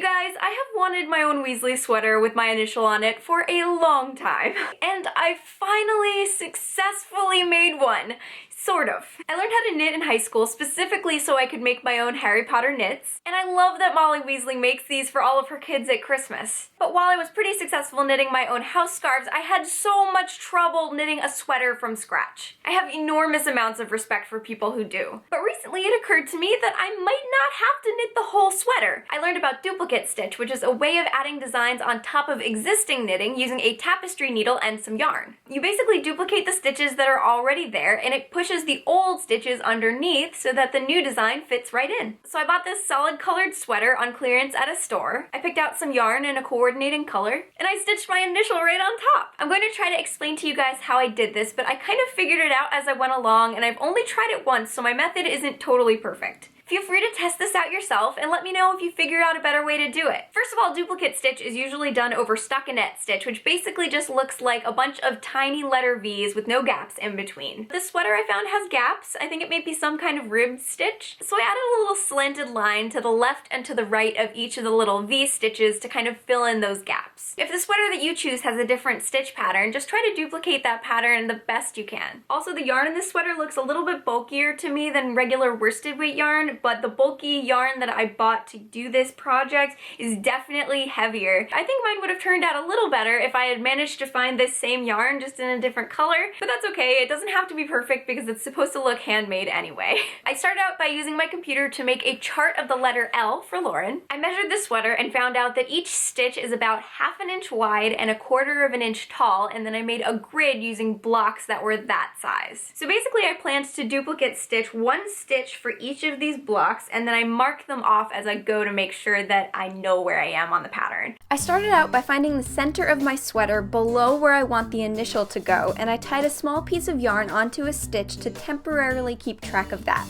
guys, I have wanted my own Weasley sweater with my initial on it for a long time, and I finally successfully made one. Sort of. I learned how to knit in high school specifically so I could make my own Harry Potter knits, and I love that Molly Weasley makes these for all of her kids at Christmas. But while I was pretty successful knitting my own house scarves, I had so much trouble knitting a sweater from scratch. I have enormous amounts of respect for people who do. But recently it occurred to me that I might not have to knit the whole sweater. I learned about duplicate stitch, which is a way of adding designs on top of existing knitting using a tapestry needle and some yarn. You basically duplicate the stitches that are already there, and it pushes the old stitches underneath so that the new design fits right in. So I bought this solid colored sweater on clearance at a store. I picked out some yarn in a coordinating color, and I stitched my initial right on top. I'm going to try to explain to you guys how I did this, but I kind of figured it out as I went along, and I've only tried it once, so my method isn't totally perfect. Feel free to test this out yourself and let me know if you figure out a better way to do it. First of all, duplicate stitch is usually done over stockinette stitch, which basically just looks like a bunch of tiny letter V's with no gaps in between. This sweater I found has gaps. I think it may be some kind of ribbed stitch. So I added a little slanted line to the left and to the right of each of the little V stitches to kind of fill in those gaps. If the sweater that you choose has a different stitch pattern, just try to duplicate that pattern the best you can. Also, the yarn in this sweater looks a little bit bulkier to me than regular worsted weight yarn, but the bulky yarn that I bought to do this project is definitely heavier. I think mine would have turned out a little better if I had managed to find this same yarn just in a different color, but that's okay. It doesn't have to be perfect because it's supposed to look handmade anyway. I started out by using my computer to make a chart of the letter L for Lauren. I measured the sweater and found out that each stitch is about 1/2 inch wide and 1/4 inch tall, and then I made a grid using blocks that were that size. So basically I planned to duplicate stitch one stitch for each of these blocks, and then I mark them off as I go to make sure that I know where I am on the pattern. I started out by finding the center of my sweater below where I want the initial to go, and I tied a small piece of yarn onto a stitch to temporarily keep track of that.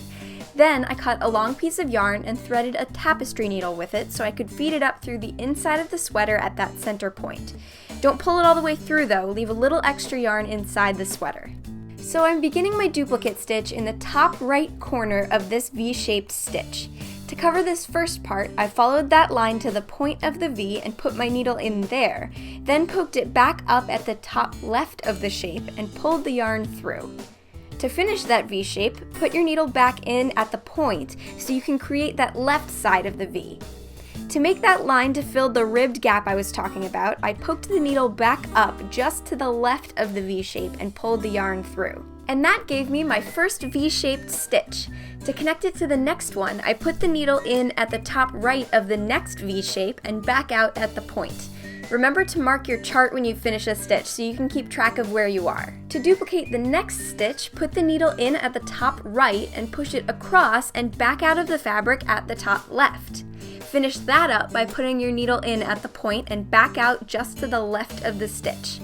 Then I cut a long piece of yarn and threaded a tapestry needle with it so I could feed it up through the inside of the sweater at that center point. Don't pull it all the way through though, leave a little extra yarn inside the sweater. So I'm beginning my duplicate stitch in the top right corner of this V-shaped stitch. To cover this first part, I followed that line to the point of the V and put my needle in there, then poked it back up at the top left of the shape and pulled the yarn through. To finish that V shape, put your needle back in at the point so you can create that left side of the V. To make that line to fill the ribbed gap I was talking about, I poked the needle back up just to the left of the V shape and pulled the yarn through. And that gave me my first V-shaped stitch. To connect it to the next one, I put the needle in at the top right of the next V shape and back out at the point. Remember to mark your chart when you finish a stitch so you can keep track of where you are. To duplicate the next stitch, put the needle in at the top right and push it across and back out of the fabric at the top left. Finish that up by putting your needle in at the point and back out just to the left of the stitch.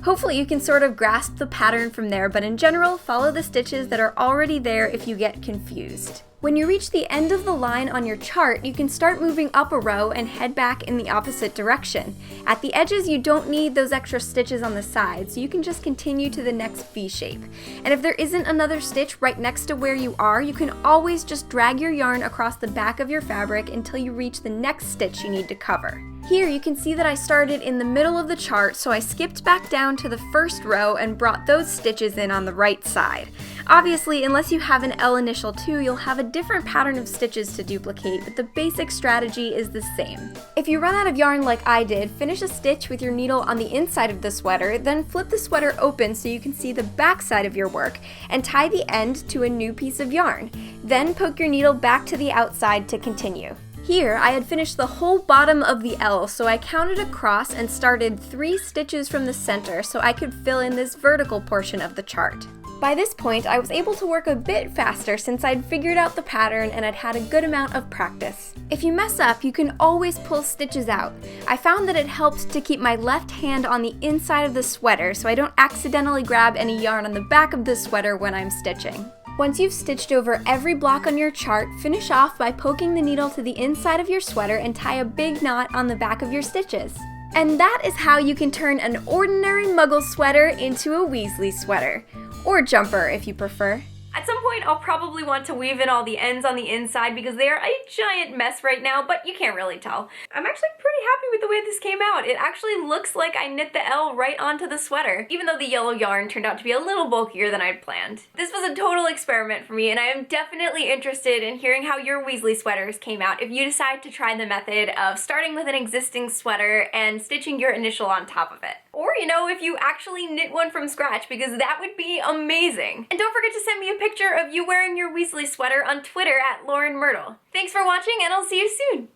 Hopefully you can sort of grasp the pattern from there, but in general, follow the stitches that are already there if you get confused. When you reach the end of the line on your chart, you can start moving up a row and head back in the opposite direction. At the edges, you don't need those extra stitches on the sides, so you can just continue to the next V shape. And if there isn't another stitch right next to where you are, you can always just drag your yarn across the back of your fabric until you reach the next stitch you need to cover. Here you can see that I started in the middle of the chart, so I skipped back down to the first row and brought those stitches in on the right side. Obviously, unless you have an L initial too, you'll have a different pattern of stitches to duplicate, but the basic strategy is the same. If you run out of yarn like I did, finish a stitch with your needle on the inside of the sweater, then flip the sweater open so you can see the back side of your work, and tie the end to a new piece of yarn. Then poke your needle back to the outside to continue. Here, I had finished the whole bottom of the L, so I counted across and started 3 stitches from the center so I could fill in this vertical portion of the chart. By this point, I was able to work a bit faster since I'd figured out the pattern and I'd had a good amount of practice. If you mess up, you can always pull stitches out. I found that it helped to keep my left hand on the inside of the sweater so I don't accidentally grab any yarn on the back of the sweater when I'm stitching. Once you've stitched over every block on your chart, finish off by poking the needle to the inside of your sweater and tie a big knot on the back of your stitches. And that is how you can turn an ordinary Muggle sweater into a Weasley sweater. Or jumper if you prefer. At some point, I'll probably want to weave in all the ends on the inside because they are a giant mess right now, but you can't really tell. I'm actually pretty happy with the way this came out. It actually looks like I knit the L right onto the sweater, even though the yellow yarn turned out to be a little bulkier than I'd planned. This was a total experiment for me, and I am definitely interested in hearing how your Weasley sweaters came out if you decide to try the method of starting with an existing sweater and stitching your initial on top of it. Or, you know, if you actually knit one from scratch, because that would be amazing. And don't forget to send me a picture of you wearing your Weasley sweater on Twitter at Lauren Myrtle. Thanks for watching, and I'll see you soon!